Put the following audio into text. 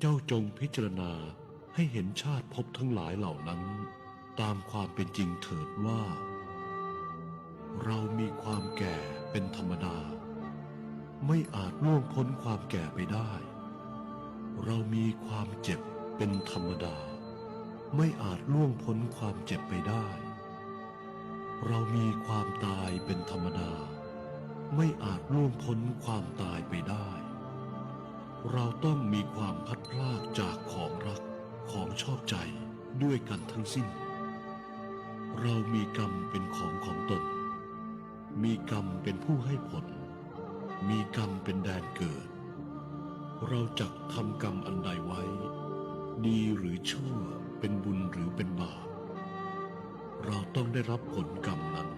จ้าจงพิจารณาให้เห็นชาติภพทั้งหลายเหล่านั้นตามความเป็นจริงเถิดว่าเรามีความแก่เป็นธรรมดาไม่อาจล่วงพ้นความแก่ไปได้เรามีความเจ็บเป็นธรรมดาไม่อาจล่วงพ้นความเจ็บไปได้เรามีความตายเป็นธรรมดาไม่อาจล่วงพ้นความตายไปได้เราต้องมีความพลัดพรากจากของรักของชอบใจด้วยกันทั้งสิ้นเรามีกรรมเป็นของตนมีกรรมเป็นผู้ให้ผลมีกรรมเป็นแดนเกิดเราจักทำกรรมอันใดไว้ดีหรือชั่วเป็นบุญหรือเป็นบาปเราต้องได้รับผลกรรมนั้น